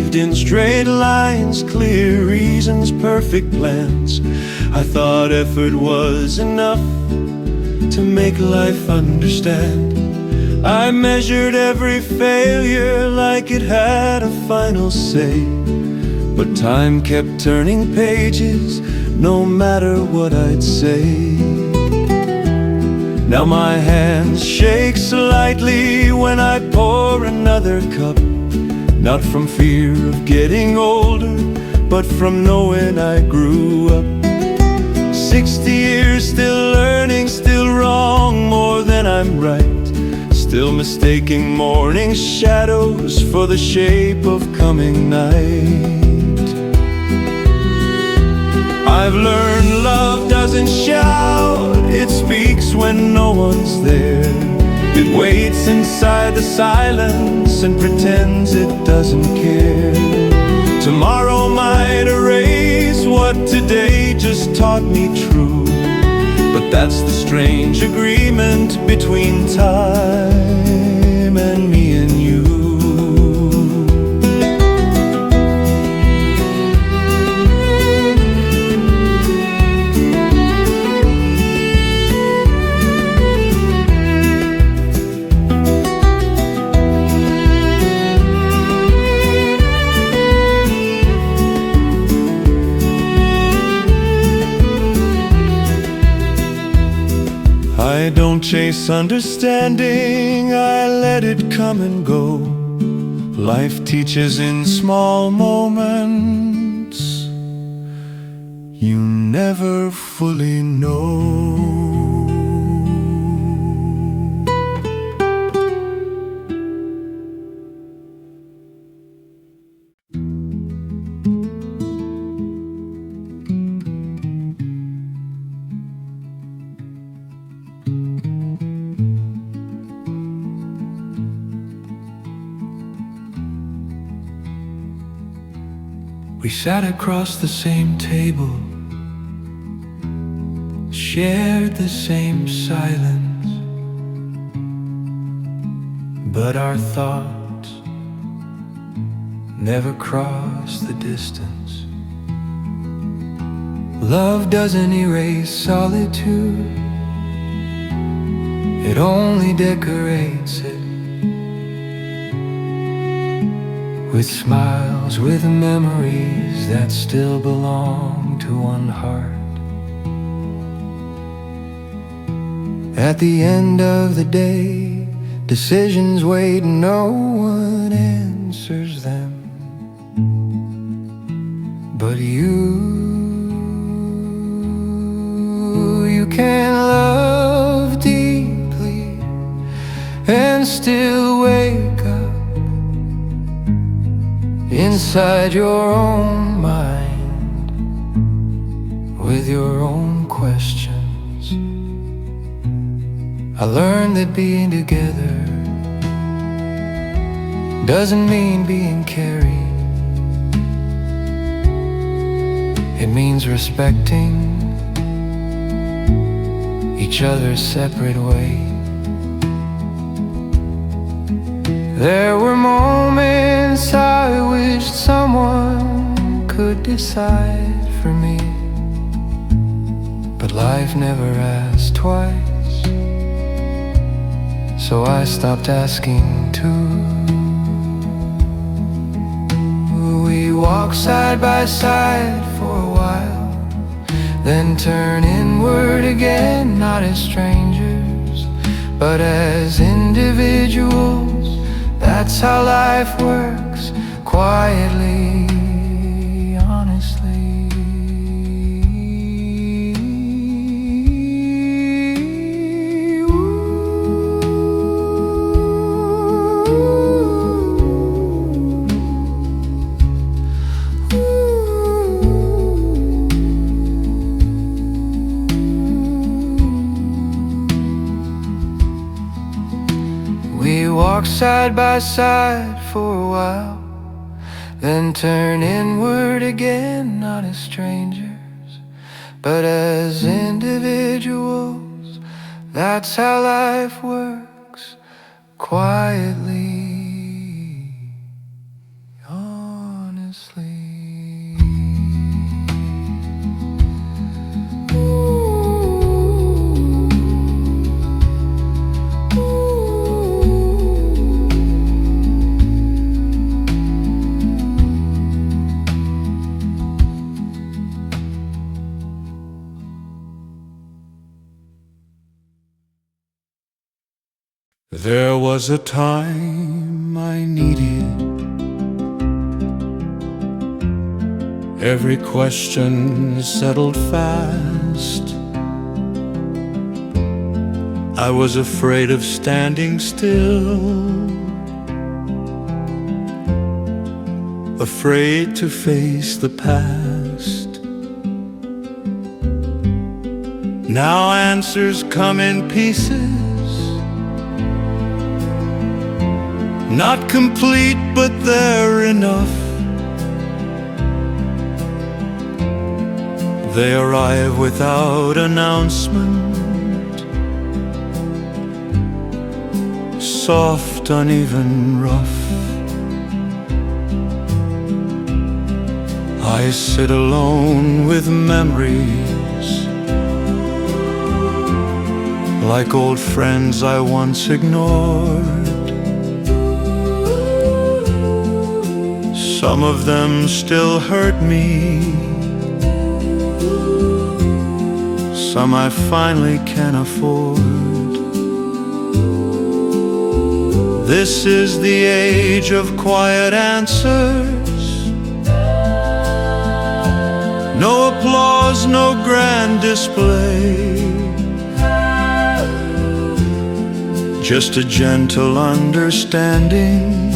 believed in straight lines, clear reasons, perfect plans. I thought effort was enough to make life understand. I measured every failure like it had a final say. But time kept turning pages, no matter what I'd say. Now my hand shakes slightly when I pour another cup. Not from fear of getting older, but from knowing I grew up. 60 years still learning, still wrong more than I'm right. Still mistaking morning shadows for the shape of coming night. I've learned love doesn't shout, it speaks when no one's there. It waits inside the silence and pretends it doesn't care. Tomorrow might erase what today just taught me true. But that's the strange agreement between time and me and you. I don't chase understanding, I let it come and go. Life teaches in small moments you never fully know. We sat across the same table, shared the same silence, but our thoughts never crossed the distance. Love doesn't erase solitude, it only decorates it with smiles, with memories that still belong to one heart. At the end of the day, decisions wait, no one answers them but you. You can love deeply and still wake up inside your own mind with your own questions. I learned that being together doesn't mean being carried. It means respecting each other's separate way. There were moments I wished someone could decide for me, but life never asks twice, so I stopped asking too. We walked side by side for a while, then turn inward again, not as strangers, but as individuals. That's how life works, quietly, honestly. We walk side by side for a while, then turn inward again, not as strangers, but as individuals. That's how life works, quietly, honestly. There was a time I needed every question settled fast. I was afraid of standing still, afraid to face the past. Now answers come in pieces, not complete, but they're enough. They arrive without announcement, soft, uneven, rough. I sit alone with memories, like old friends I once ignored. Some of them still hurt me, some I finally can afford. This is the age of quiet answers, no applause, no grand display, just a gentle understanding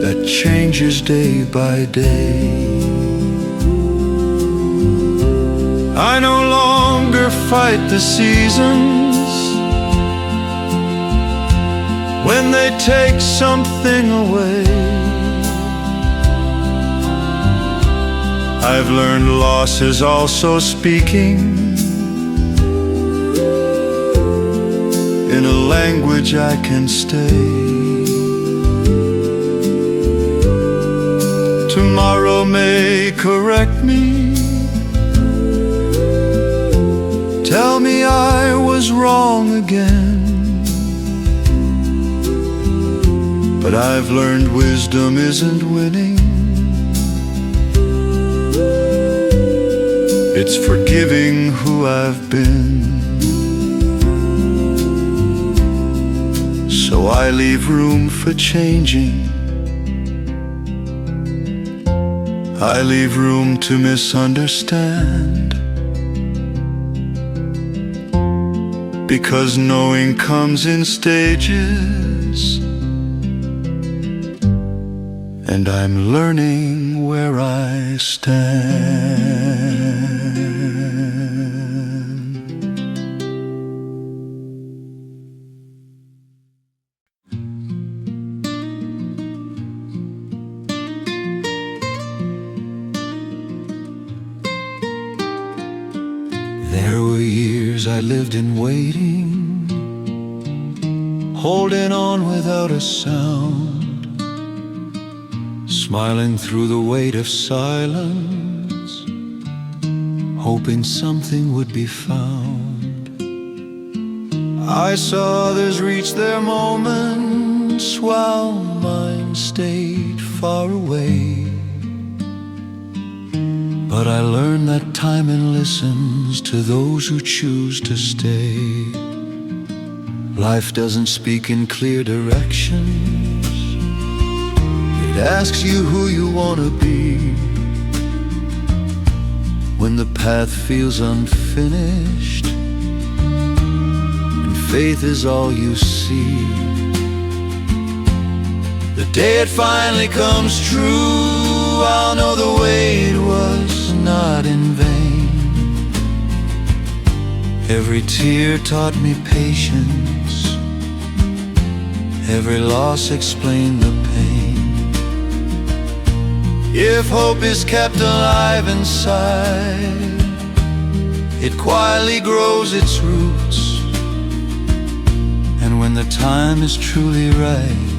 that changes day by day. I no longer fight the seasons when they take something away. I've learned loss is also speaking in a language I can stay. Tomorrow may correct me, tell me I was wrong again. But I've learned wisdom isn't winning, it's forgiving who I've been. So I leave room for changing, I leave room to misunderstand, because knowing comes in stages, and I'm learning where I stand. There were years I lived in waiting, holding on without a sound, smiling through the weight of silence, hoping something would be found. I saw others reach their moments while mine stayed far away. But I learned that timing listens to those who choose to stay. Life doesn't speak in clear directions, it asks you who you want to be. When the path feels unfinished and faith is all you see, the day it finally comes true, I'll know the wait was not in vain. Every tear taught me patience, every loss explained the pain. If hope is kept alive inside, it quietly grows its roots, and when the time is truly right,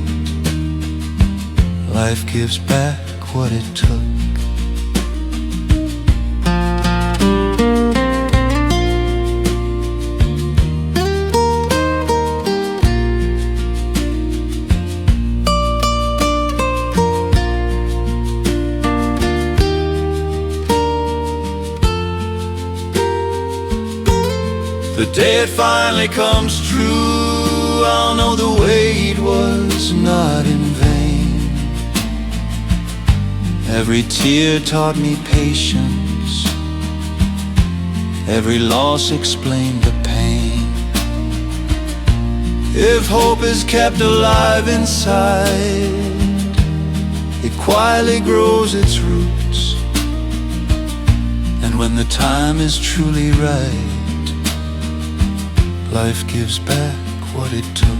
life gives back what it took. The day it finally comes true, I'll know the wait was not in vain. Every tear taught me patience, every loss explained the pain. If hope is kept alive inside, it quietly grows its roots. And when the time is truly right, life gives back what it took.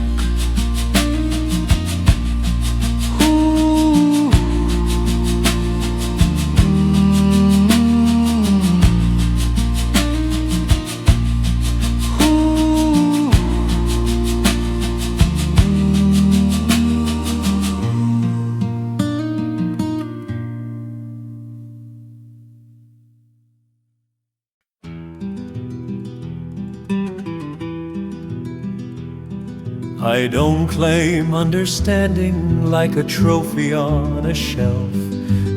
I don't claim understanding like a trophy on a shelf.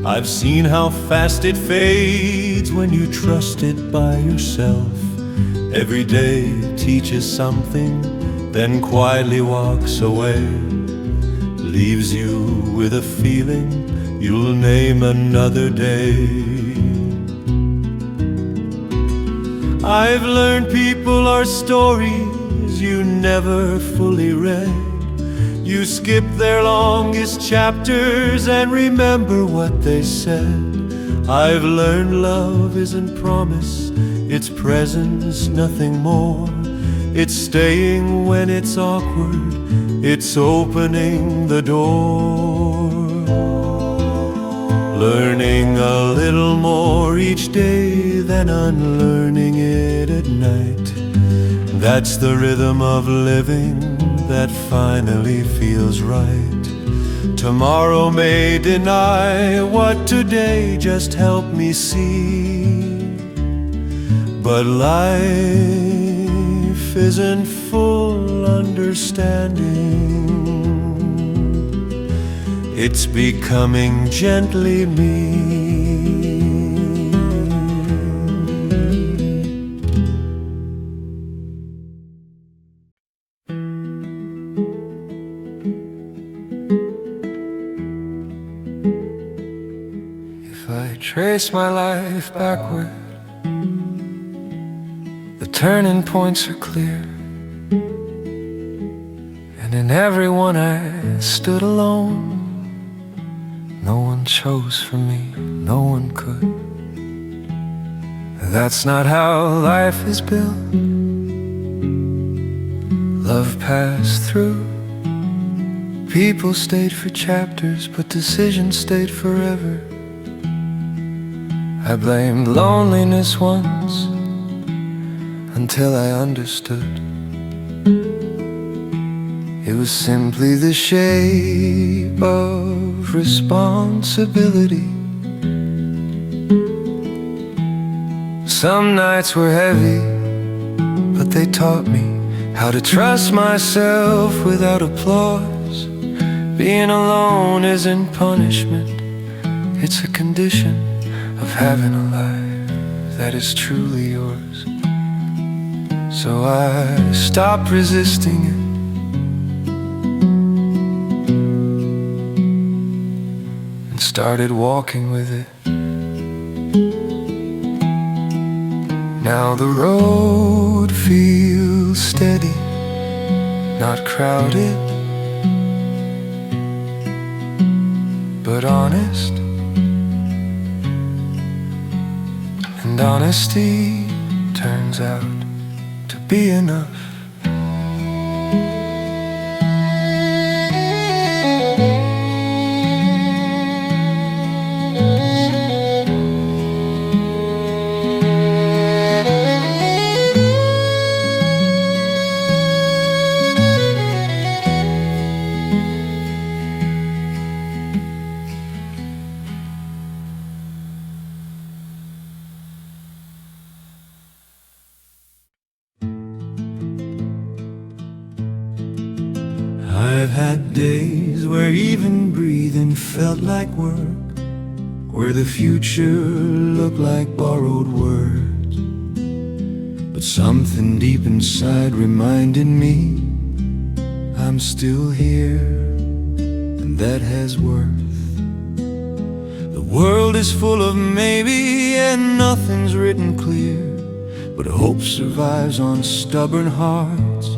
I've seen how fast it fades when you trust it by yourself. Every day teaches something, then quietly walks away. Leaves you with a feeling you'll name another day. I've learned people are stories you never fully read. You skip their longest chapters and remember what they said. I've learned love isn't promise, it's presence, nothing more. It's staying when it's awkward, it's opening the door. Learning a little more each day than unlearning it at night. That's the rhythm of living that finally feels right. Tomorrow may deny what today just helped me see. But life isn't full understanding. It's becoming gently me. Trace my life backward, the turning points are clear, and in every one I stood alone. No one chose for me, no one could. That's not how life is built. Love passed through, people stayed for chapters, but decisions stayed forever. I blamed loneliness once until I understood. It was simply the shape of responsibility. Some nights were heavy, but they taught me how to trust myself without applause. Being alone isn't punishment, it's a condition of having a life that is truly yours. So I stopped resisting it and started walking with it. Now the road feels steady, not crowded, but honest. And honesty turns out to be enough. days where even breathing felt like work, where the future looked like borrowed words. But something deep inside reminded me I'm still here, and that has worth. The world is full of maybe, and nothing's written clear, but hope survives on stubborn hearts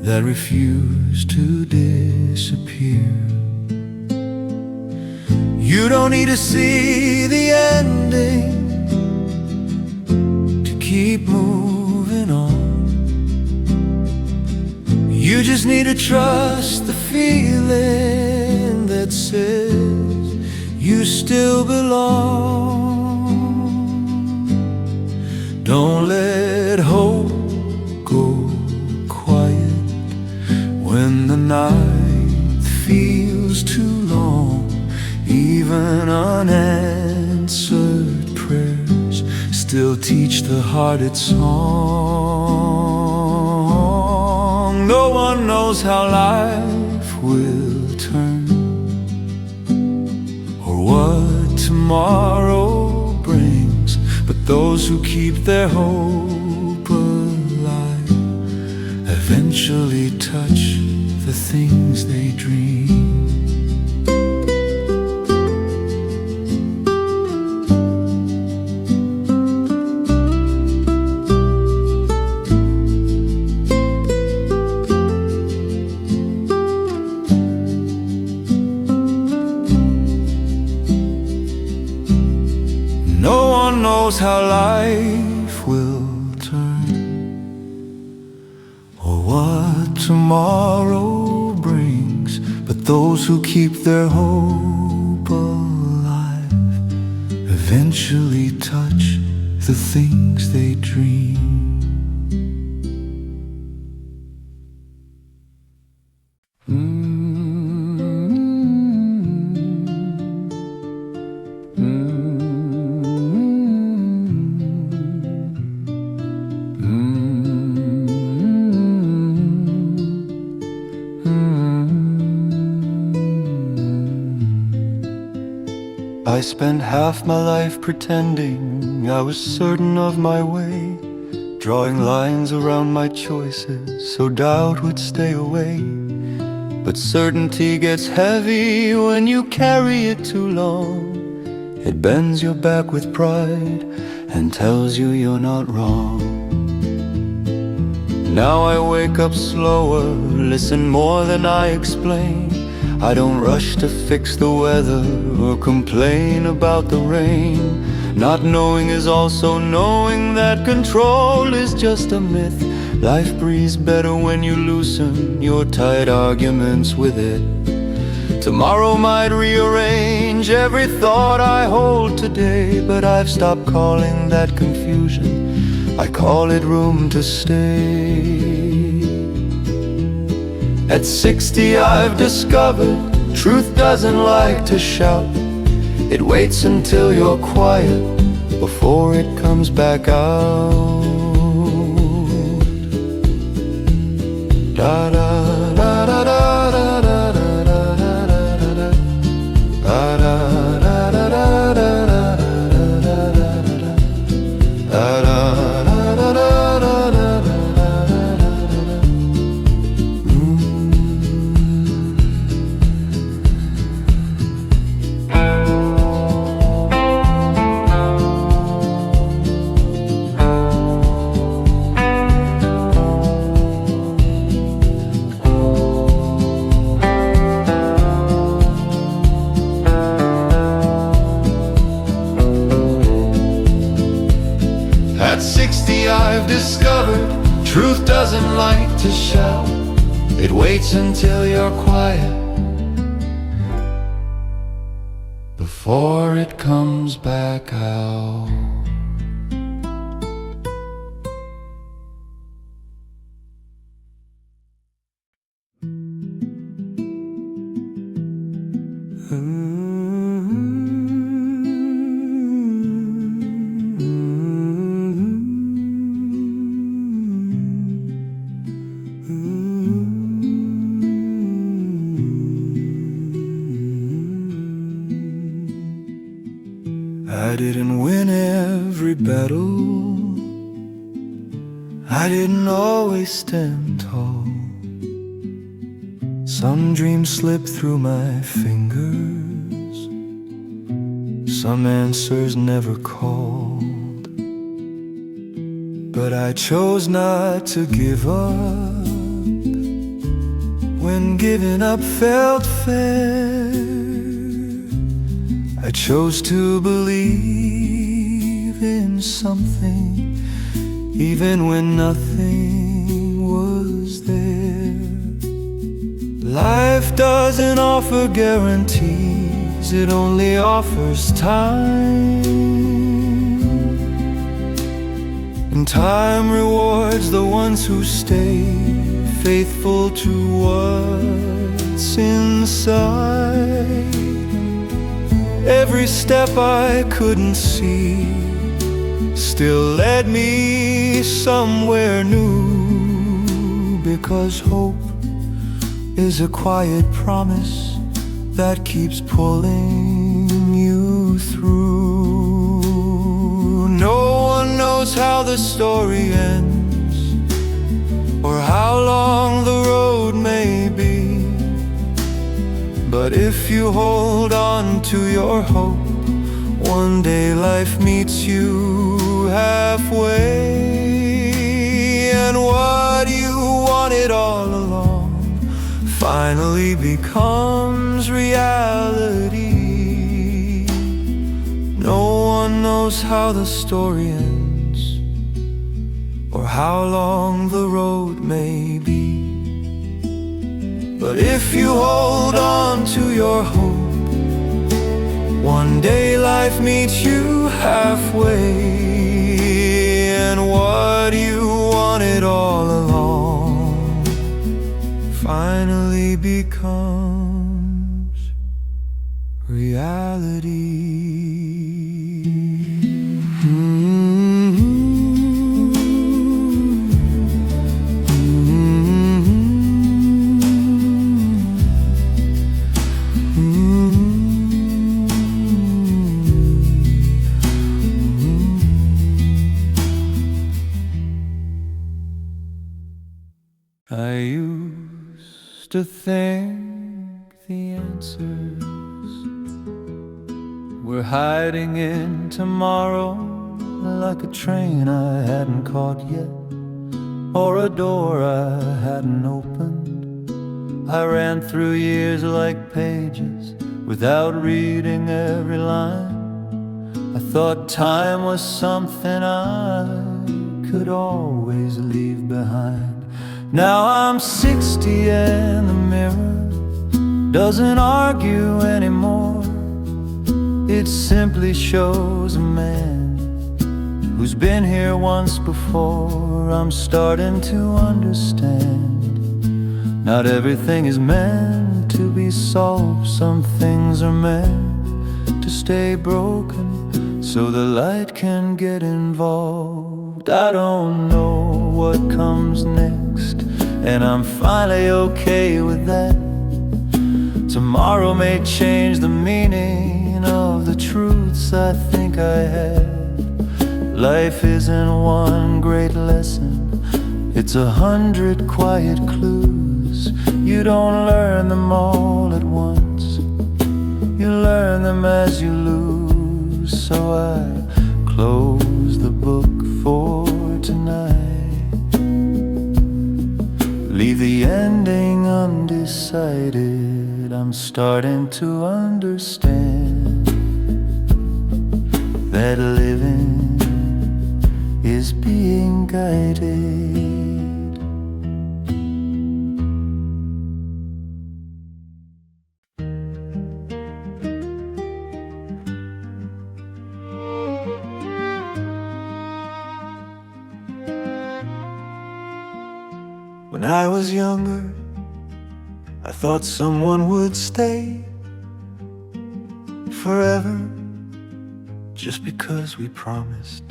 that refuse to disappear. You don't need to see the ending to keep moving on. You just need to trust the feeling that says you still belong. Don't let hope go quiet when the night feels too long. Even unanswered prayers still teach the heart its song. No one knows how life will turn, or what tomorrow brings, but those who keep their hope alive eventually touch the things they dream. No one knows how life will turn, or what tomorrow brings, but those who keep their hope alive eventually touch the things they dream. I spent half my life pretending I was certain of my way, drawing lines around my choices so doubt would stay away. But certainty gets heavy when you carry it too long. It bends your back with pride and tells you you're not wrong. Now I wake up slower, listen more than I explain. I don't rush to fix the weather or complain about the rain. Not knowing is also knowing that control is just a myth. Life breathes better when you loosen your tight arguments with it. Tomorrow might rearrange every thought I hold today, but I've stopped calling that confusion. I call it room to stay. At 60 I've discovered truth doesn't like to shout. It waits until you're quiet before it comes back out. Da da da da da da da da da da da da. At 60 I've discovered truth doesn't like to shout. It waits until you're quiet before it comes back out. I didn't win every battle, I didn't always stand tall. Some dreams slipped through my fingers, some answers never called. But I chose not to give up when giving up felt fair. I chose to believe in something even when nothing was there. Life doesn't offer guarantees, it only offers time. And time rewards the ones who stay faithful to what's inside. Every step I couldn't see still led me somewhere new, because hope is a quiet promise that keeps pulling you through. No one knows how the story ends, or how long the road may be. But if you hold on to your hope, one day life meets you halfway. And what you wanted all along finally becomes reality. No one knows how the story ends, or how long the road may be. But if you hold on to your hope, one day life meets you halfway. And what you wanted all along finally becomes reality. I used to think the answers were hiding in tomorrow, like a train I hadn't caught yet, or a door I hadn't opened. I ran through years like pages without reading every line. I thought time was something I could always leave behind. Now I'm 60 and the mirror doesn't argue anymore. It simply shows a man who's been here once before. I'm starting to understand, not everything is meant to be solved. Some things are meant to stay broken so the light can get involved. I don't know what comes next, and I'm finally okay with that. Tomorrow may change the meaning of the truths I think I had. Life isn't one great lesson, it's 100 quiet clues. You don't learn them all at once, you learn them as you lose. So I close the book for tonight, leave the ending undecided. I'm starting to understand that living is being guided. When I was younger, I thought someone would stay forever, just because we promised.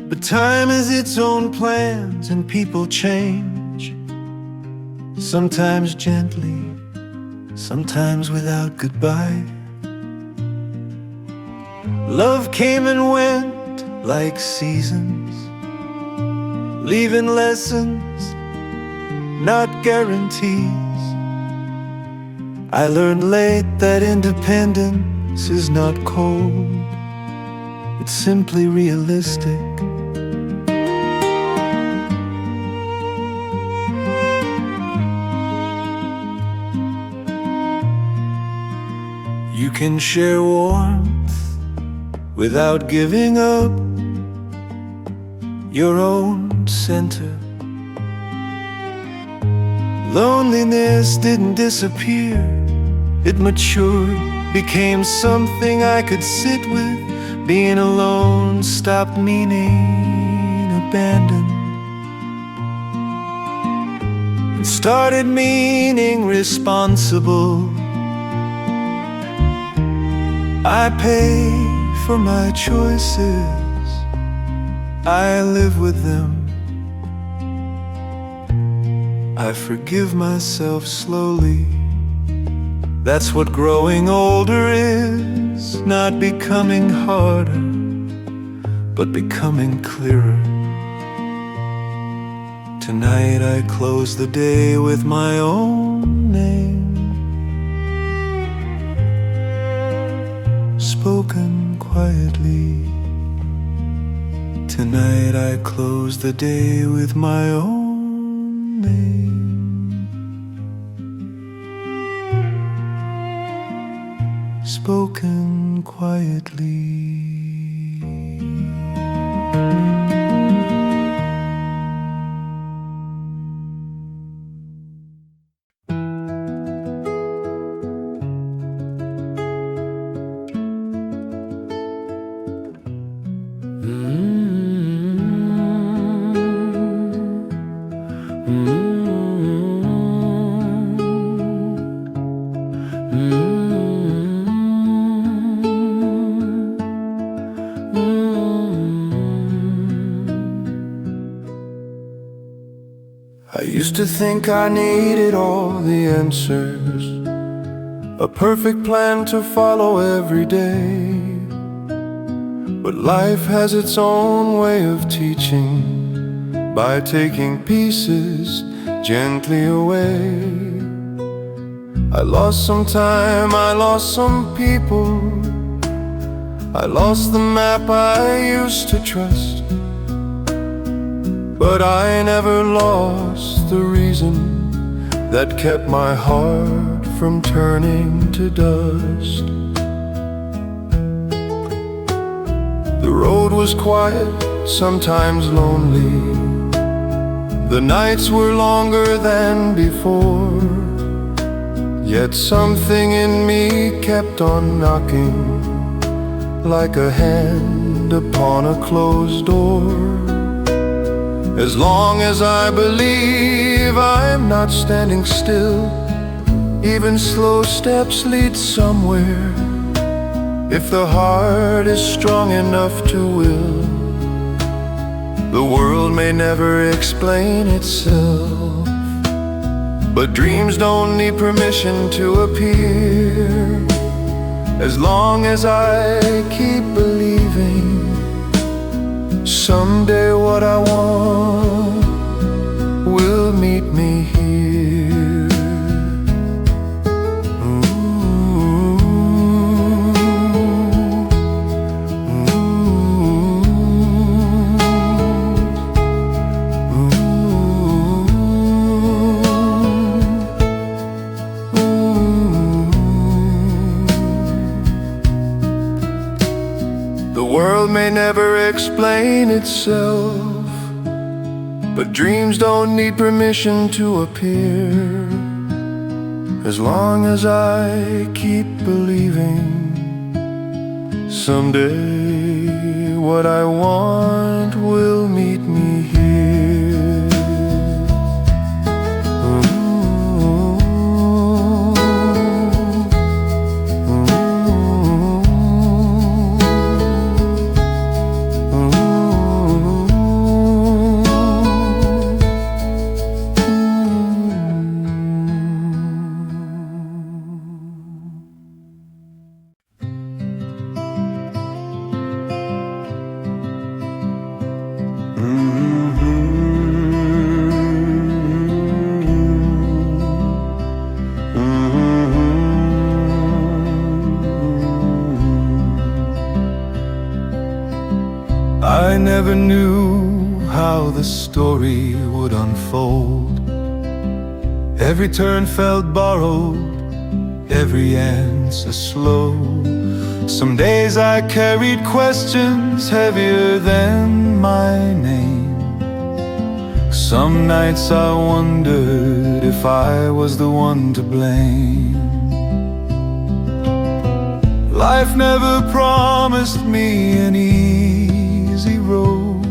But time has its own plans and people change, sometimes gently, sometimes without goodbye. Love came and went like seasons, leaving lessons, not guarantees. I learned late that independence is not cold, it's simply realistic. You can share warmth without giving up your own center. Loneliness didn't disappear, it matured, became something I could sit with. Being alone stopped meaning abandoned and started meaning responsible. I pay for my choices, I live with them. I forgive myself slowly. That's what growing older is, not becoming harder, but becoming clearer. Tonight I close the day with my own name, spoken quietly. Tonight I close the day with my own name, spoken quietly. I used to think I needed all the answers, a perfect plan to follow every day. But life has its own way of teaching, by taking pieces gently away. I lost some time, I lost some people, I lost the map I used to trust. But I never lost the reason that kept my heart from turning to dust. The road was quiet, sometimes lonely. The nights were longer than before. Yet something in me kept on knocking, like a hand upon a closed door. As long as I believe I'm not standing still, even slow steps lead somewhere. If the heart is strong enough to will, the world may never explain itself. But dreams don't need permission to appear. As long as I keep believing, someday what I want will meet me here. The world may never explain itself, but dreams don't need permission to appear. As long as I keep believing, someday what I want will meet me here. never knew how the story would unfold. Every turn felt borrowed, every answer slow. Some days I carried questions heavier than my name. Some nights I wondered if I was the one to blame. Life never promised me an easy road,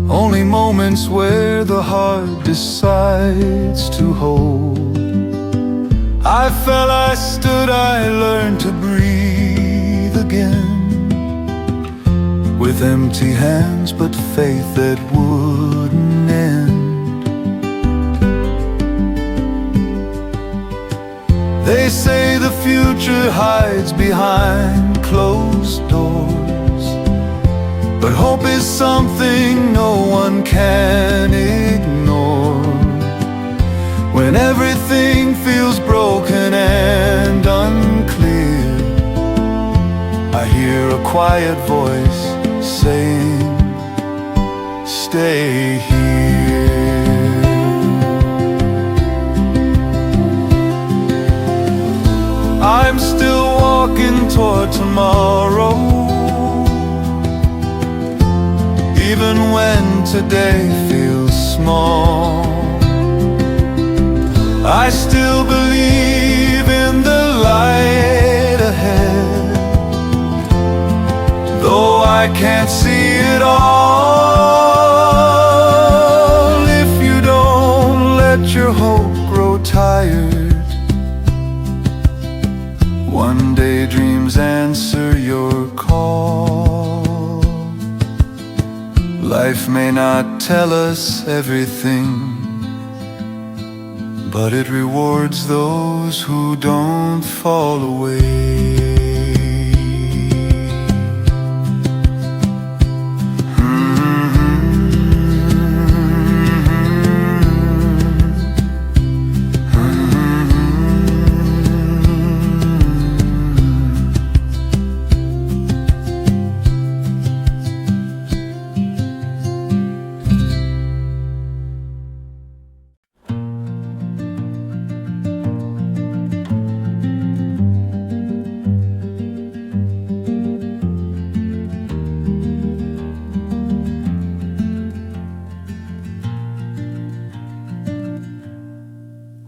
only moments where the heart decides to hold. I fell, I stood, I learned to breathe again, with empty hands but faith that wouldn't end. They say the future hides behind closed doors, but hope is something no one can ignore. When everything feels broken and unclear, I hear a quiet voice saying, stay here. I'm still walking toward tomorrow, even when today feels small. I still believe in the light ahead, though I can't see it all. If you don't let your hope grow tired, one day dreams answer your call. Life may not tell us everything, but it rewards those who don't fall away.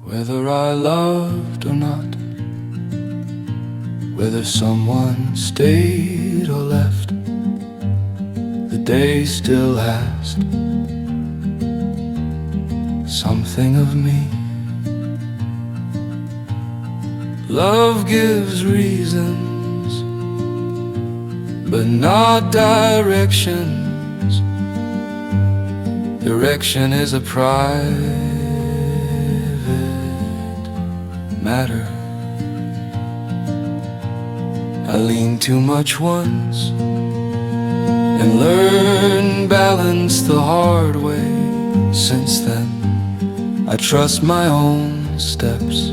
Whether I loved or not, whether someone stayed or left, the day still asked something of me. Love gives reasons, but not directions. Direction is a private matter. I leaned too much once and learned balance the hard way. Since then, I trust my own steps.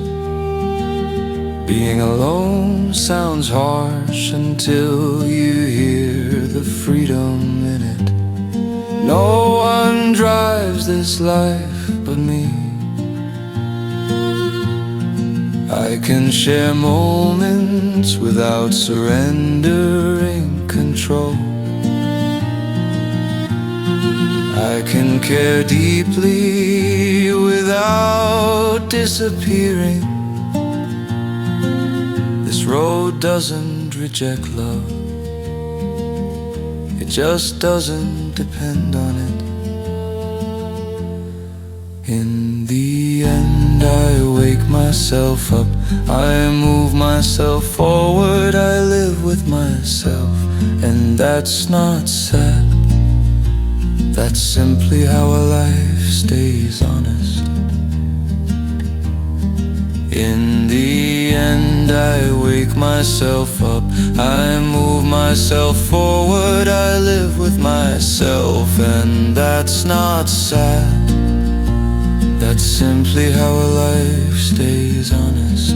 Being alone sounds harsh until you hear the freedom in it. No one drives this life but me. I can share moments without surrendering control. I can care deeply without disappearing. This road doesn't reject love, it just doesn't depend on it. In the end, I wake myself up, I move myself forward, I live with myself. And that's not sad, that's simply how a life stays honest. In the end, I wake myself up, I move myself forward, I live with myself. And that's not sad, that's simply how a life stays honest.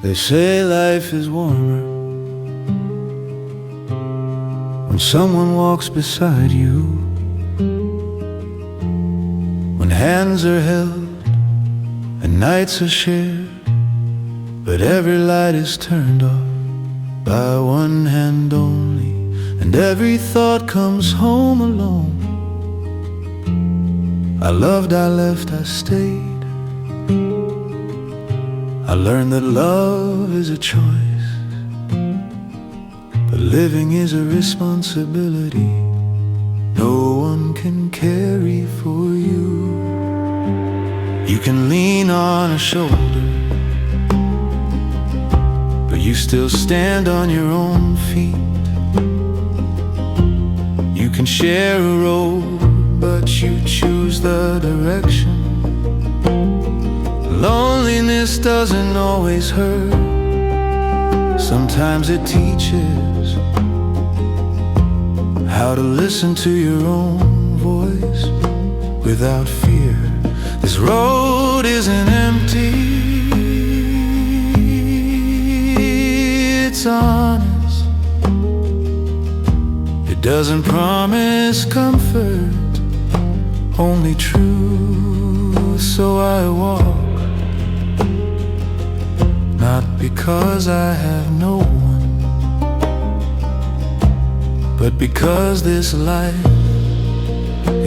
They say life is warmer when someone walks beside you, when hands are held and nights are shared, but every light is turned off by one hand only, and every thought comes home alone. I loved, I left, I stayed. I learned that love is a choice, but living is a responsibility no one can carry for you. You can lean on a shoulder, but you still stand on your own feet. You can share a road, but you choose the direction. Loneliness doesn't always hurt. Sometimes it teaches how to listen to your own voice without fear. This road isn't empty, it's honest. It doesn't promise comfort, only truth. So I walk, not because I have no one, but because this life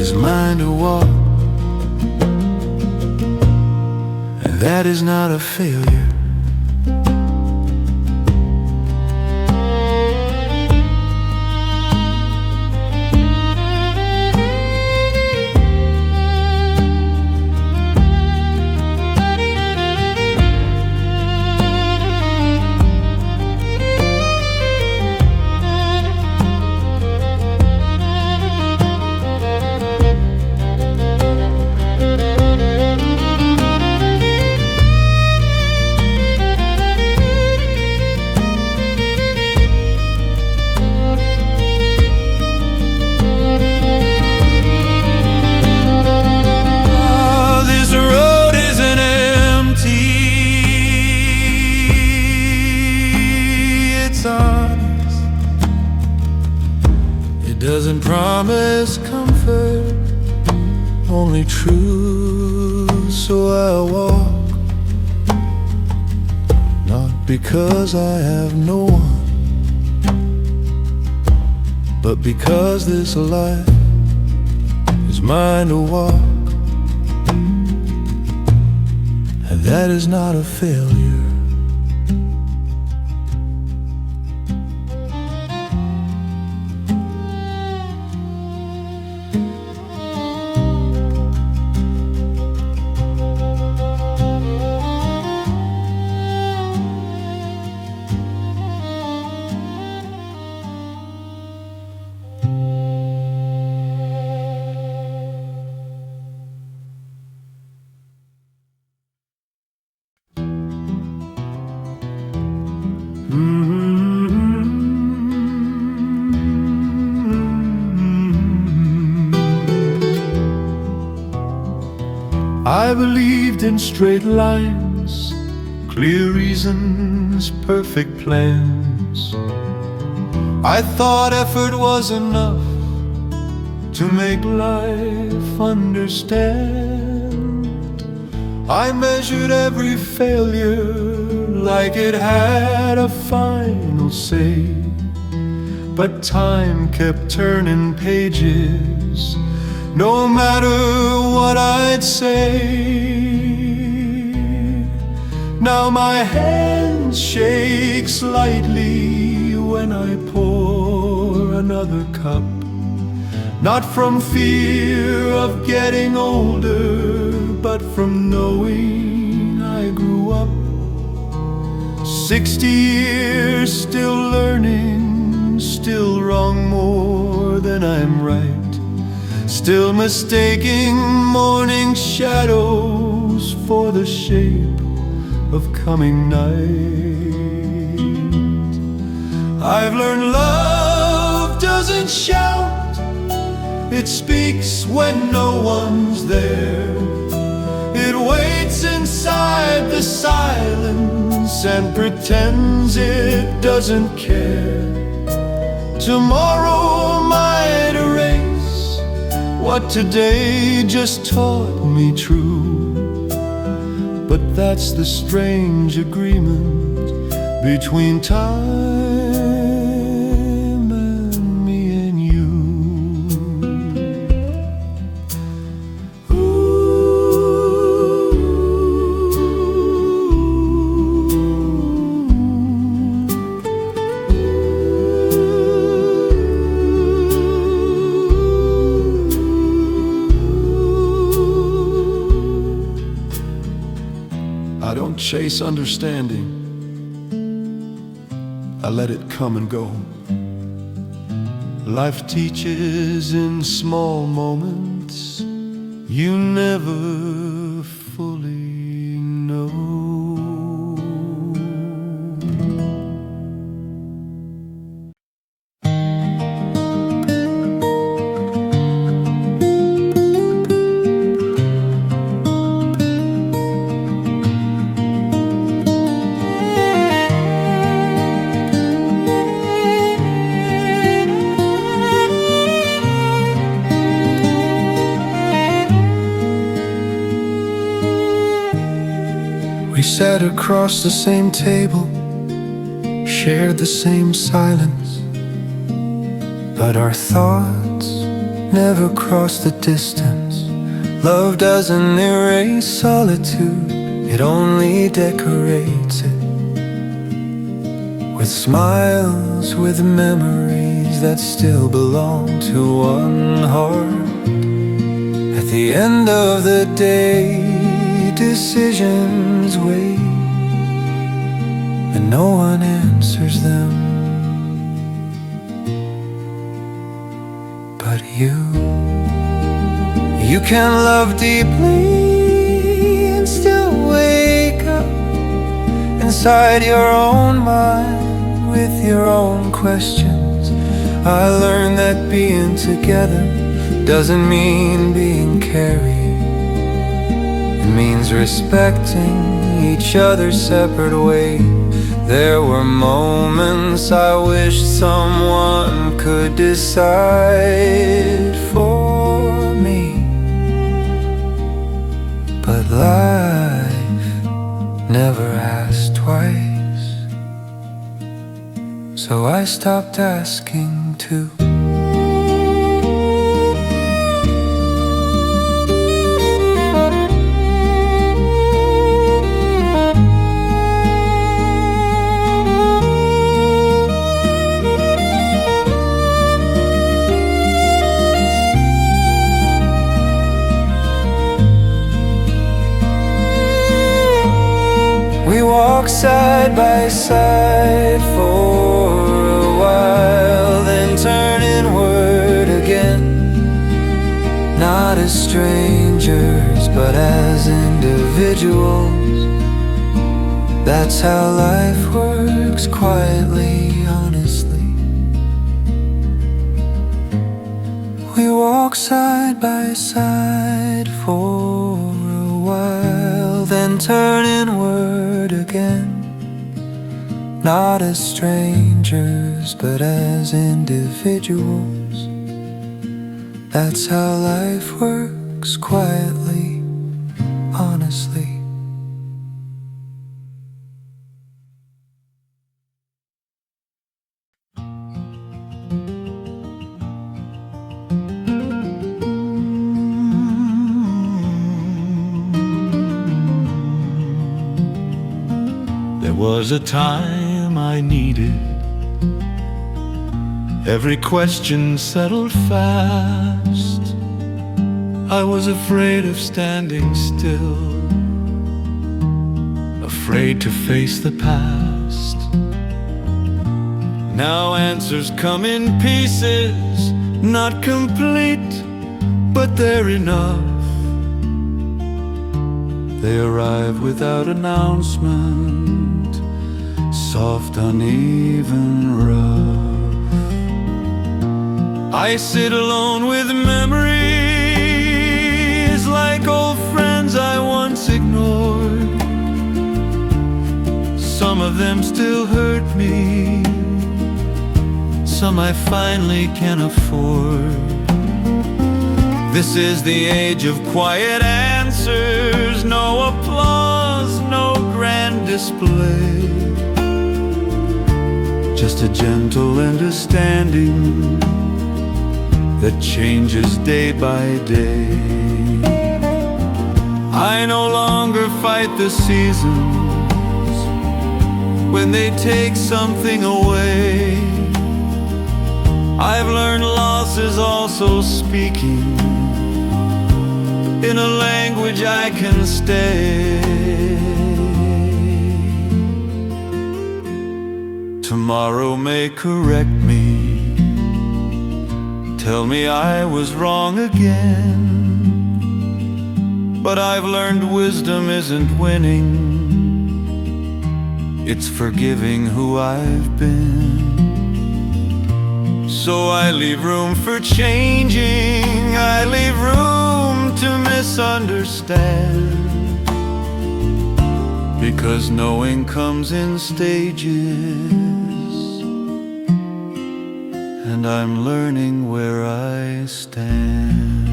is mine to walk. And that is not a failure. Doesn't promise comfort, only truth. So I walk, not because I have no one, but because this life is mine to walk. And that is not a failure. I believed in straight lines, clear reasons, perfect plans. I thought effort was enough to make life understand. I measured every failure like it had a final say, but time kept turning pages no matter what I'd say. Now my hand shakes slightly when I pour another cup, not from fear of getting older, but from knowing I grew up. 60 years still learning, still wrong more than I'm right, still mistaking morning shadows for the shape of coming night. I've learned love doesn't shout, it speaks when no one's there. It waits inside the silence and pretends it doesn't care. Tomorrow might erase what today just taught me true. But that's the strange agreement between time and me and you. I don't chase understanding, I let it come and go. Life teaches in small moments you never fully know. We sat across the same table, shared the same silence, but our thoughts never crossed the distance. Love doesn't erase solitude, it only decorates it with smiles, with memories that still belong to one heart. At the end of the day, decisions wait, and no one answers them but you. You can love deeply and still wake up inside your own mind with your own questions. I learned that being together doesn't mean being carried. It means respecting each other's separate way. There were moments I wished someone could decide for me, but life never asks twice, so I stopped asking too. We walked side by side for a while, then turn inward again. Not as strangers, but as individuals. That's how life works, quietly, honestly. We walk side by side for a while, then turn inward again. Not as strangers, but as individuals. That's how life works, quietly, honestly. There was a time I needed every question settled fast. I was afraid of standing still, afraid to face the past. Now answers come in pieces, not complete, but they're enough. They arrive without announcement, soft, uneven, rough. I sit alone with memories like old friends I once ignored. Some Some of them still hurt me, some I finally can afford. This is the age of quiet answers, no applause, no grand display, just a gentle understanding that changes day by day. I no longer fight the seasons when they take something away. I've learned loss is also speaking in a language I can stay. Tomorrow may correct me, tell me I was wrong again, but I've learned wisdom isn't winning, it's forgiving who I've been. So I leave room for changing, I leave room to misunderstand, because knowing comes in stages, and I'm learning where I stand.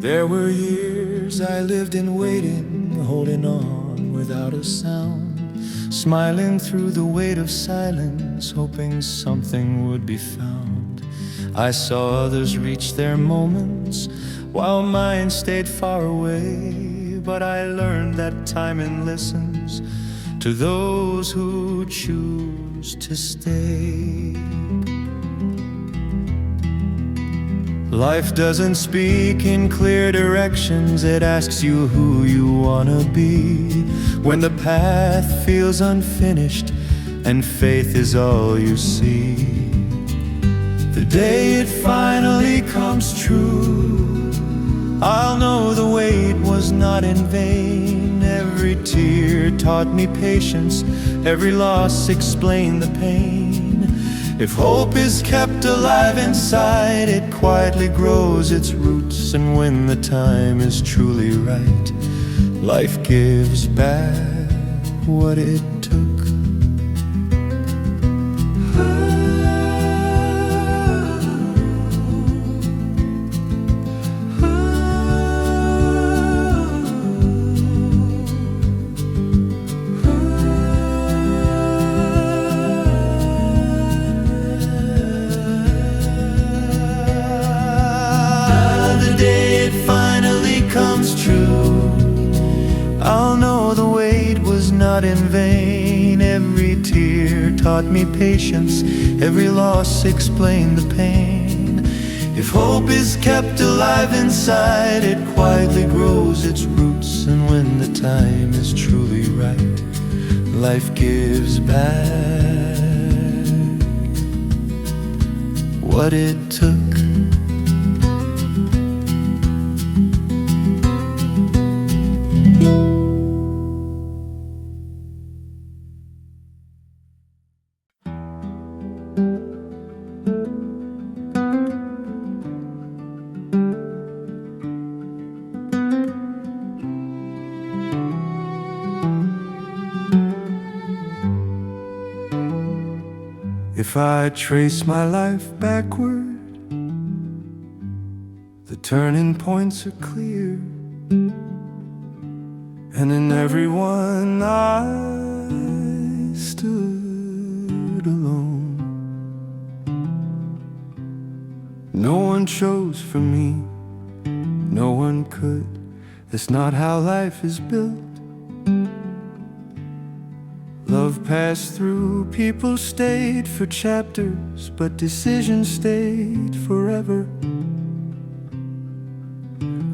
There were years I lived in waiting, holding on without a sound, smiling through the weight of silence, hoping something would be found. I saw others reach their moments while mine stayed far away, but I learned that timing listens to those who choose to stay. Life doesn't speak in clear directions, it asks you who you wanna be. When the path feels unfinished and faith is all you see, the day it finally comes true, I'll know the wait was not in vain. Every tear taught me patience, every loss explained the pain. If hope is kept alive inside, it quietly grows its roots, and when the time is truly right, life gives back what it took. Not in vain. Every tear taught me patience, every loss explained the pain. If hope is kept alive inside, it quietly grows its roots, and when the time is truly right, life gives back what it took. If I trace my life backward, the turning points are clear, and in every one I stood alone. No one chose for me, no one could. That's not how life is built. Love passed through, people stayed for chapters, but decisions stayed forever.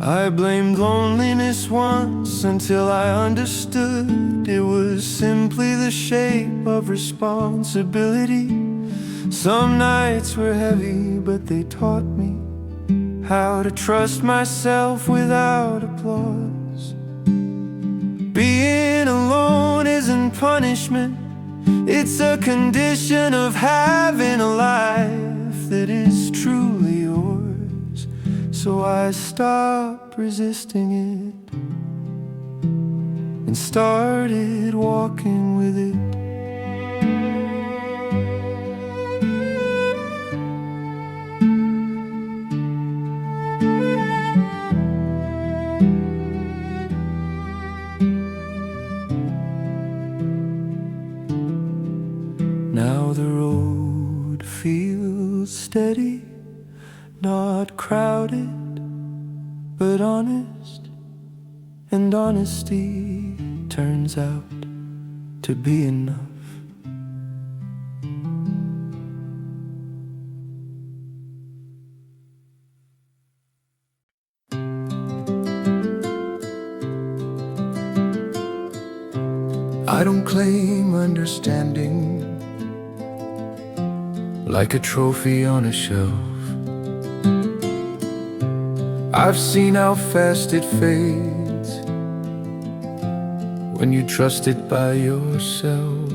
I blamed loneliness once until I understood it was simply the shape of responsibility. Some nights were heavy, but they taught me how to trust myself without applause. punishment. It's a condition of having a life that is truly yours. So I stopped resisting it and started walking with it. Now the road feels steady, not crowded, but honest, and honesty turns out to be enough. I don't claim understanding like a trophy on a shelf. I've seen how fast it fades when you trust it by yourself.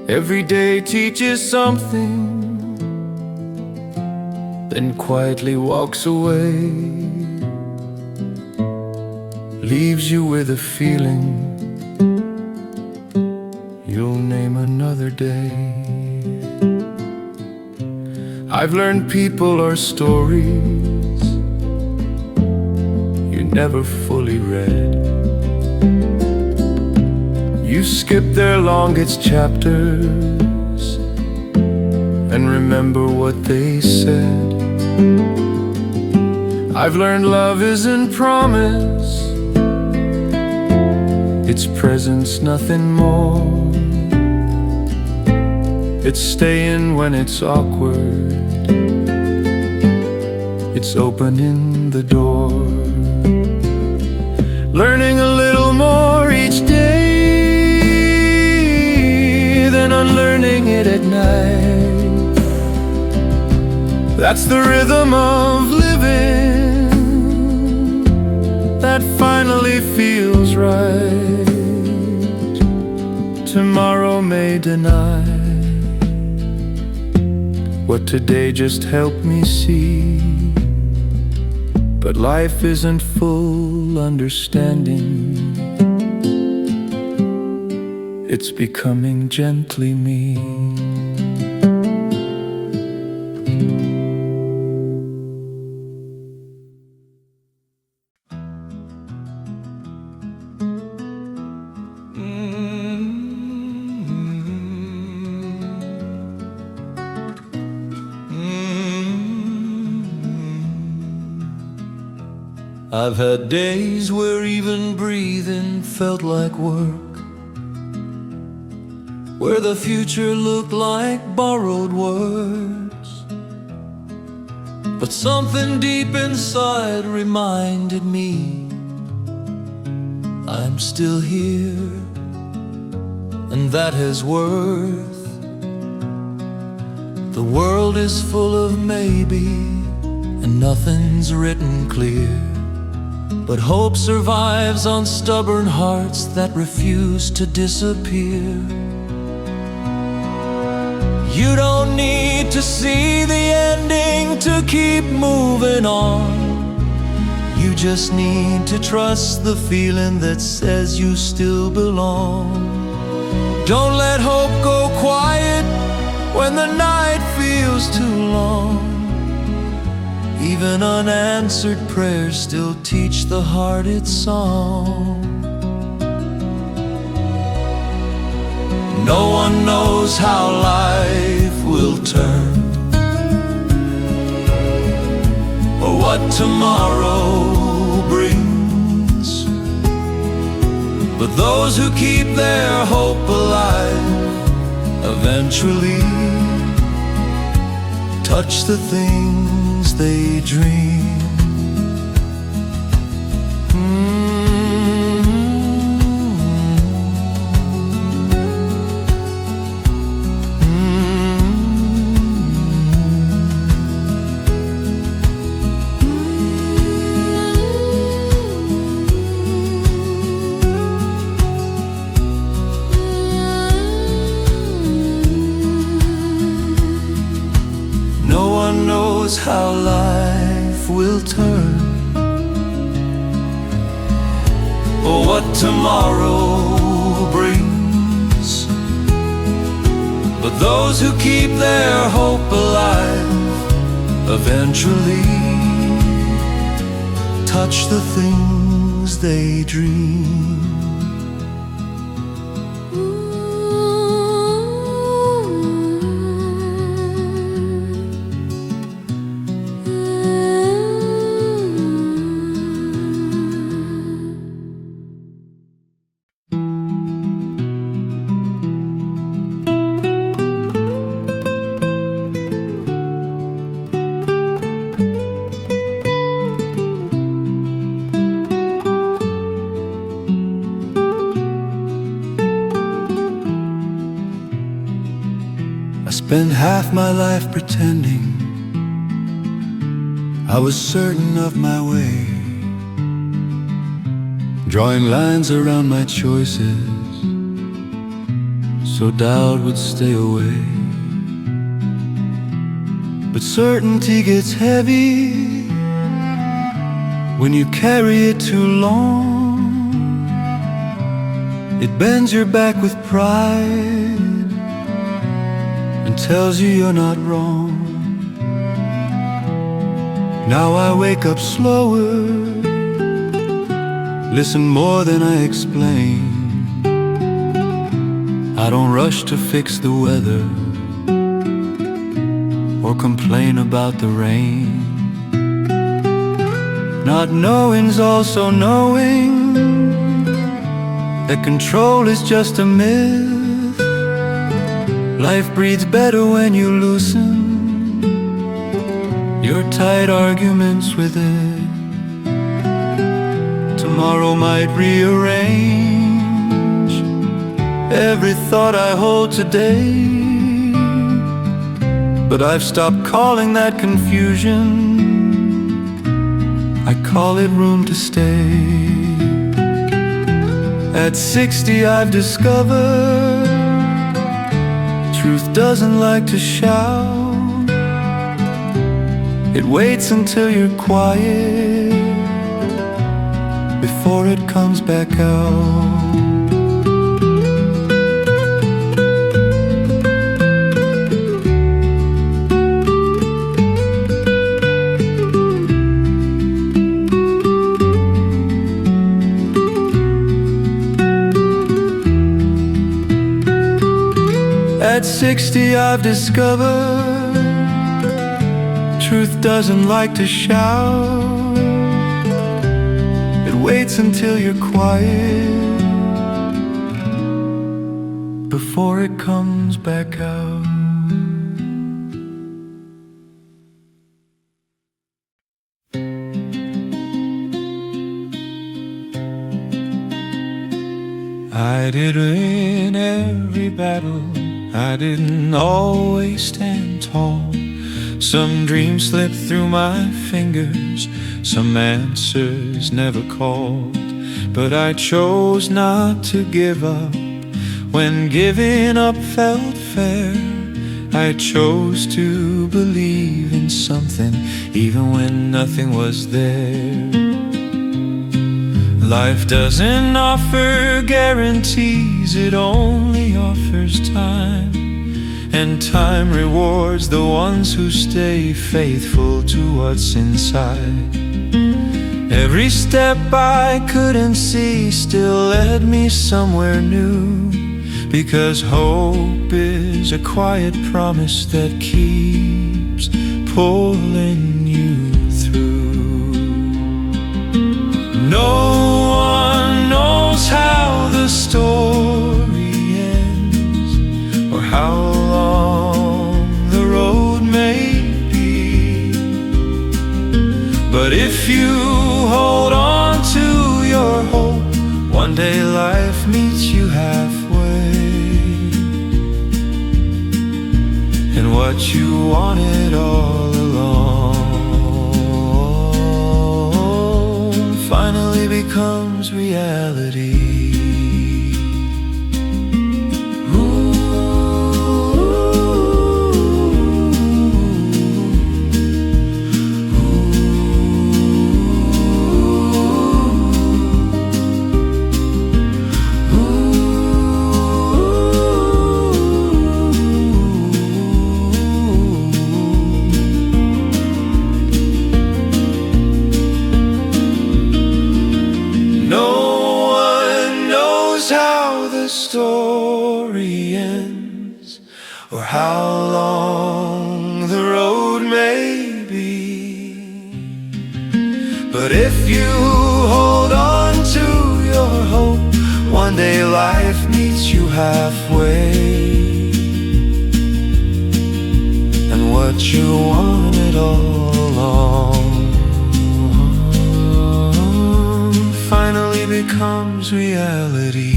Every day teaches something, then quietly walks away, leaves you with a feeling you'll name another day. I've learned people are stories you never fully read. You skip their longest chapters and remember what they said. I've learned love isn't promise, it's presence, nothing more. It's staying when it's awkward, it's opening the door. Learning a little more each day, then unlearning it at night. That's the rhythm of living that finally feels right. Tomorrow may deny what today just helped me see. But life isn't full understanding, it's becoming gently me. I've had days where even breathing felt like work, where the future looked like borrowed words. But something deep inside reminded me I'm still here, and that has worth. The world is full of maybe, and nothing's written clear. But hope survives on stubborn hearts that refuse to disappear. You don't need to see the ending to keep moving on. You just need to trust the feeling that says you still belong. Don't let hope go quiet when the night feels too long. Even unanswered prayers still teach the heart its song. No one knows how life will turn, or what tomorrow brings. But those who keep their hope alive eventually touch the things they dream. will turn. Oh, what tomorrow brings, but those who keep their hope alive eventually touch the things they dream. Spent half my life pretending I was certain of my way, drawing lines around my choices so doubt would stay away. But certainty gets heavy when you carry it too long. It bends your back with pride and tells you you're not wrong. Now I wake up slower, listen more than I explain. I don't rush to fix the weather or complain about the rain. Not knowing's also knowing that control is just a myth. Life breathes better when you loosen your tight arguments with it. Tomorrow might rearrange every thought I hold today, but I've stopped calling that confusion. I call it room to stay. At 60 I've discovered truth doesn't like to shout. It waits until you're quiet before it comes back out. At 60 I've discovered truth doesn't like to shout. It waits until you're quiet before it comes back out. I did win every battle, I didn't always stand tall. Some dreams slipped through my fingers, some answers never called. But I chose not to give up when giving up felt fair. I chose to believe in something even when nothing was there. Life doesn't offer guarantees, it only offers time. And time rewards the ones who stay faithful to what's inside. Every step I couldn't see still led me somewhere new, because hope is a quiet promise that keeps pulling you through. No one knows how the story ends or how long the road may be, but if you hold on to your hope, one day life meets you halfway, and what you wanted all along finally becomes reality. Ooh. Ooh. how long the road may be. But if you hold on to your hope, one day life meets you halfway. And what you wanted all along finally becomes reality.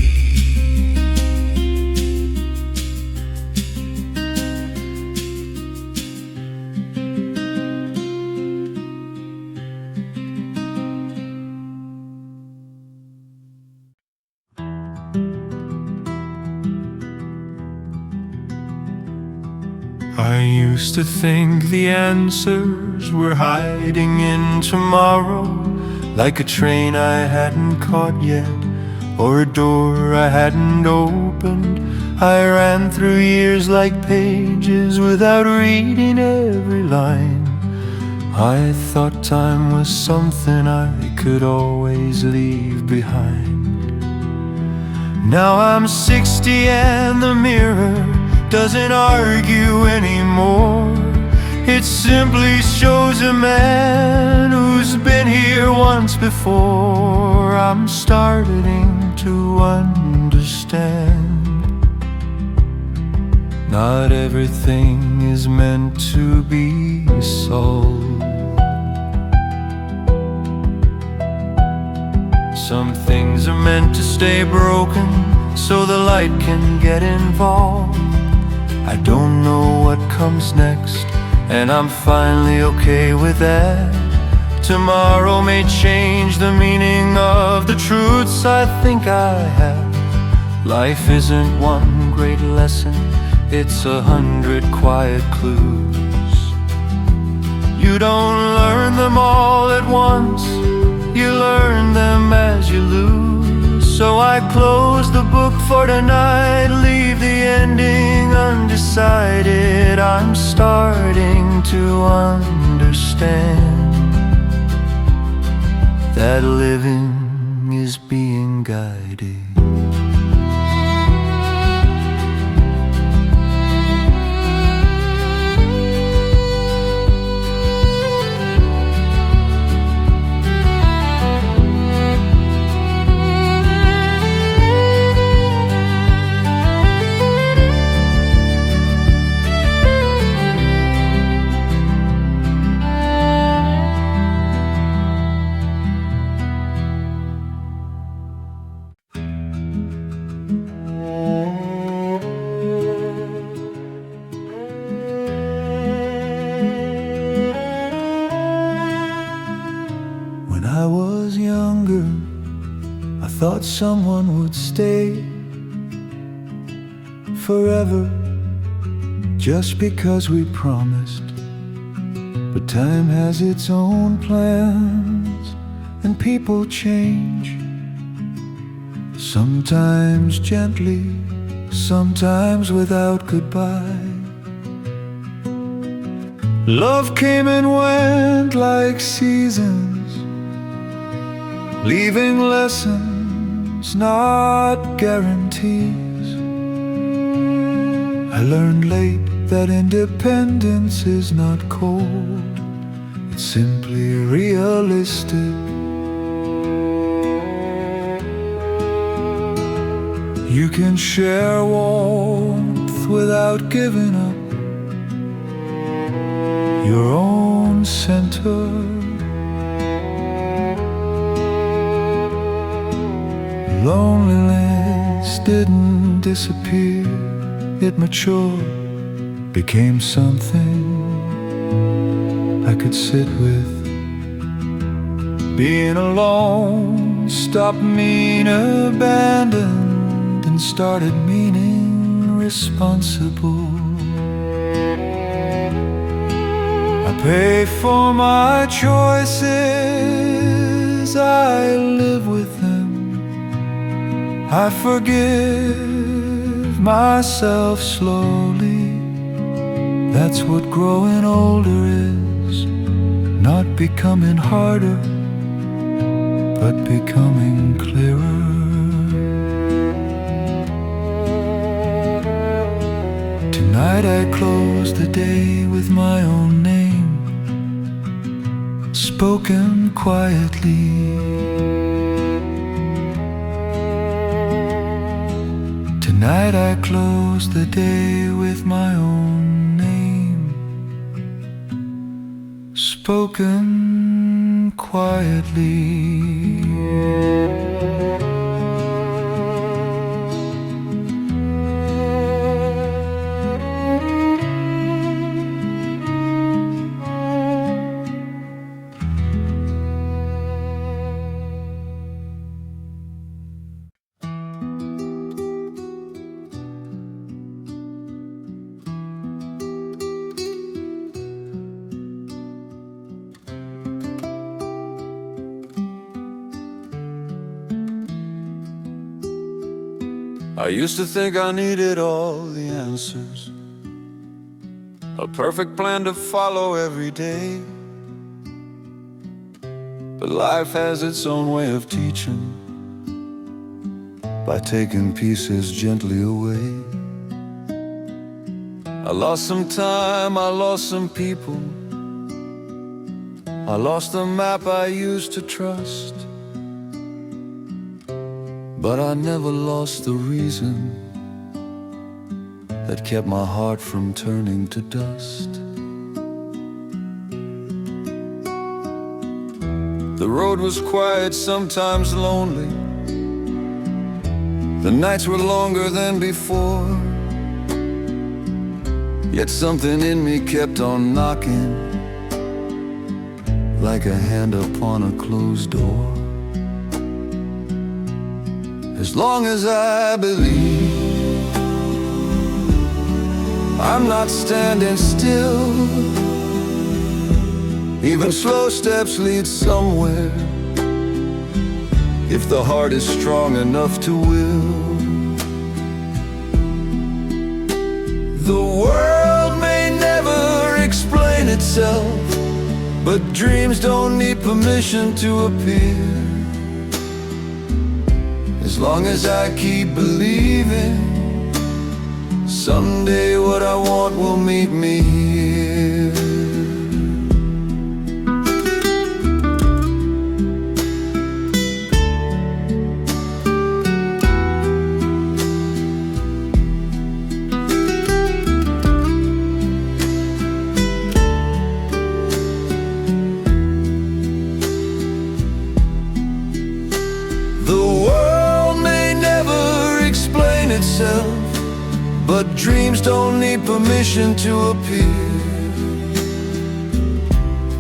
I used to think the answers were hiding in tomorrow, like a train I hadn't caught yet, or a door I hadn't opened. I ran through years like pages without reading every line. I thought time was something I could always leave behind. Now I'm 60 and the mirror doesn't argue anymore. It simply shows a man who's been here once before. I'm starting to understand. Not everything is meant to be solved. Some things are meant to stay broken so the light can get involved. I don't know what comes next, and I'm finally okay with that. Tomorrow may change the meaning of the truths I think I have. Life isn't one great lesson, it's 100 quiet clues. You don't learn them all at once, you learn them as you lose. So I close the book for tonight, leave the ending undecided. I'm starting to understand that living is being guided. Thought someone would stay forever just because we promised. But time has its own plans and people change. Sometimes gently, sometimes without goodbye. Love came and went like seasons, leaving lessons, not guarantees. I learned late that independence is not cold, it's simply realistic. You can share warmth without giving up your own center. Loneliness didn't disappear, it matured, became something I could sit with. Being alone stopped meaning abandoned and started meaning responsible. I pay for my choices, I live with them. I forgive myself slowly. That's what growing older is. Not becoming harder, but becoming clearer. Tonight I close the day with my own name, spoken quietly. Tonight I close the day with my own name, spoken quietly. I used to think I needed all the answers, a perfect plan to follow every day. But life has its own way of teaching, by taking pieces gently away. I lost some time, I lost some people, I lost the map I used to trust. But I never lost the reason that kept my heart from turning to dust. The road was quiet, sometimes lonely. The nights were longer than before. Yet something in me kept on knocking, like a hand upon a closed door. As long as I believe, I'm not standing still. Even slow steps lead somewhere, if the heart is strong enough to will. The world may never explain itself, but dreams don't need permission to appear. As long as I keep believing, someday what I want will meet me here. But dreams don't need permission to appear.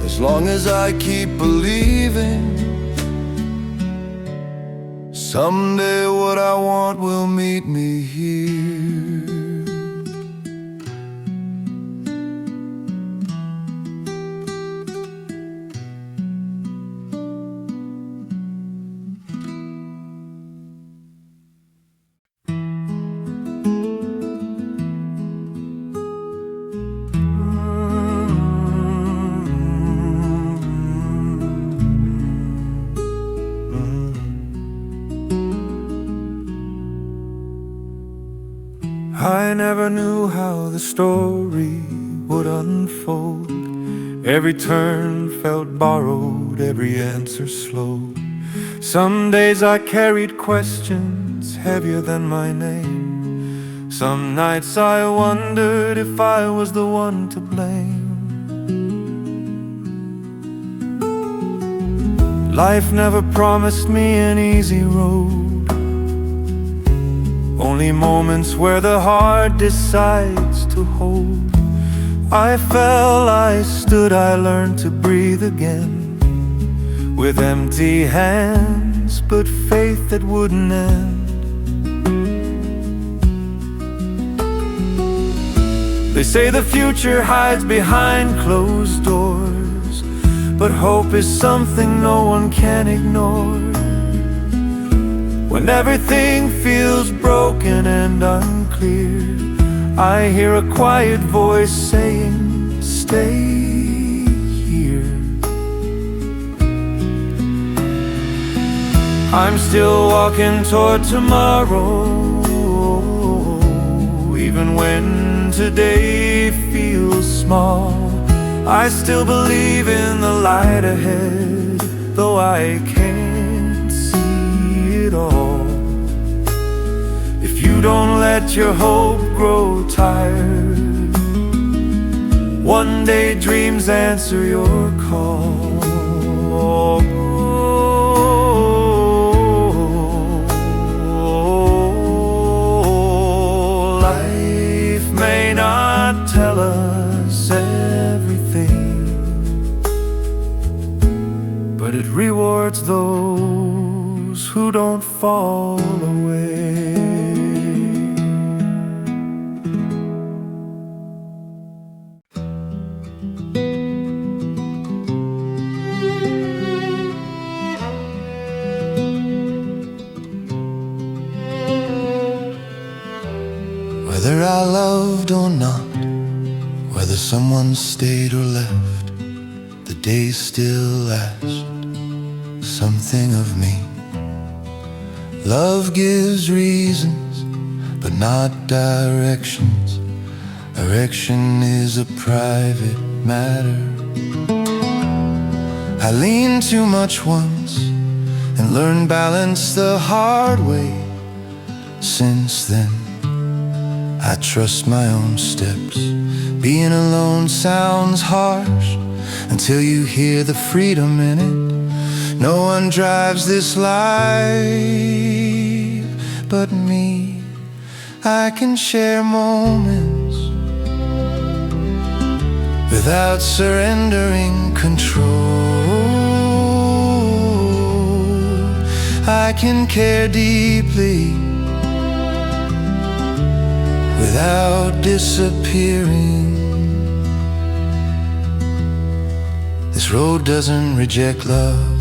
As long as I keep believing, someday what I want will meet me here. I never knew how the story would unfold. Every turn felt borrowed, every answer slow. Some days I carried questions heavier than my name. Some nights I wondered if I was the one to blame. Life never promised me an easy road, only moments where the heart decides to hold. I fell, I stood, I learned to breathe again, with empty hands, but faith that wouldn't end. They say the future hides behind closed doors, but hope is something no one can ignore. When everything feels broken and unclear, I hear a quiet voice saying, stay here. I'm still walking toward tomorrow, even when today feels small, I still believe in the light ahead, though I can't see it all. If you don't let your hope grow tired, one day dreams answer your call. Life may not tell us everything, but it rewards those who don't fall away. Whether I loved or not, whether someone stayed or left, the day still asked something of me. Love gives reasons, but not directions. Direction is a private matter. I leaned too much once and learned balance the hard way. Since then, I trust my own steps. Being alone sounds harsh until you hear the freedom in it. No one drives this life but me. I can share moments without surrendering control. I can care deeply without disappearing. This road doesn't reject love,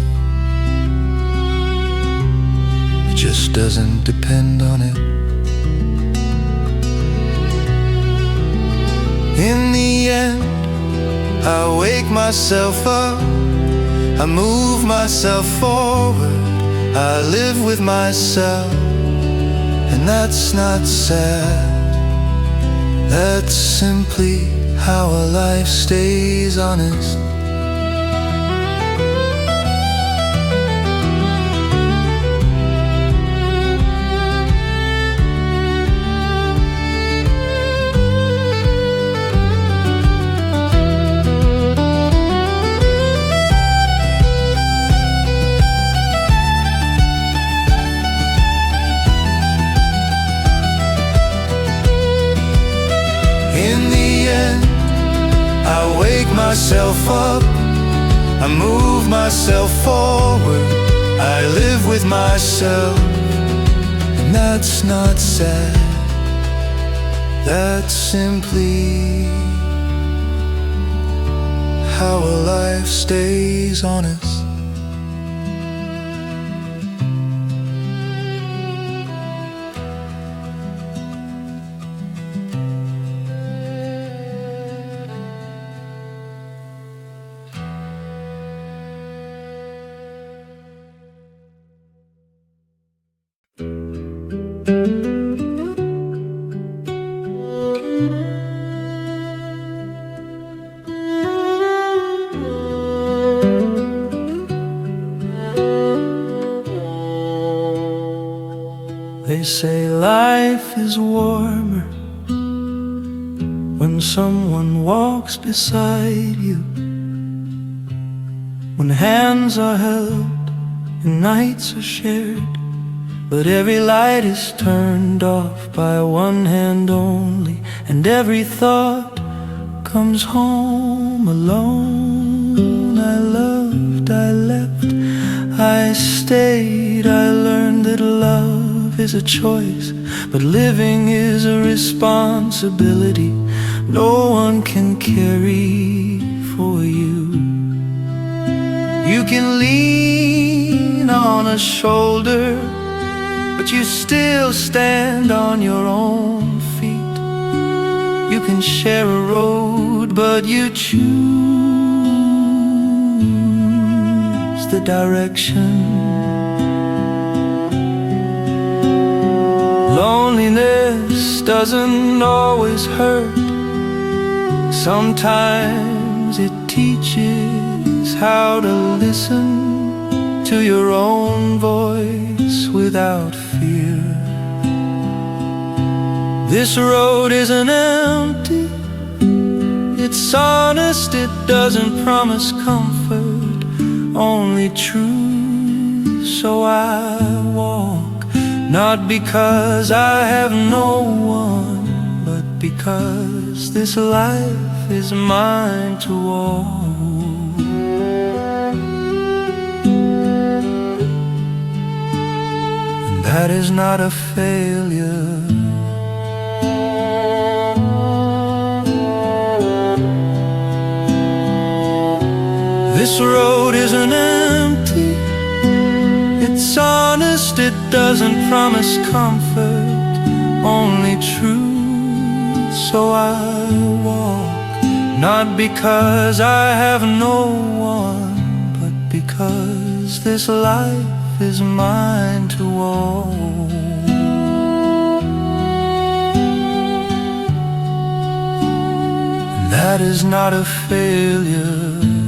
it just doesn't depend on it. In the end, I wake myself up, I move myself forward, I live with myself, and that's not sad. That's simply how a life stays honest. In the end, I wake myself up, I move myself forward, I live with myself, and that's not sad. That's simply how a life stays honest. They say life is warmer when someone walks beside you, when hands are held and nights are shared, but every light is turned off by one hand only, and every thought comes home alone. I loved, I left, I stayed, I learned that love is a choice, but living is a responsibility no one can carry for you. You can lean on a shoulder, but you still stand on your own feet. You can share a road, but you choose the direction. Loneliness doesn't always hurt Sometimes it teaches how to listen to your own voice without fear. This road isn't empty, it's honest, it doesn't promise comfort, only truth. So I walk, not because I have no one, but because this life is mine to walk. And that is not a failure. This road isn't empty, it's honest, it doesn't promise comfort, only truth. So I walk, not because I have no one, but because this life is mine to walk. And that is not a failure.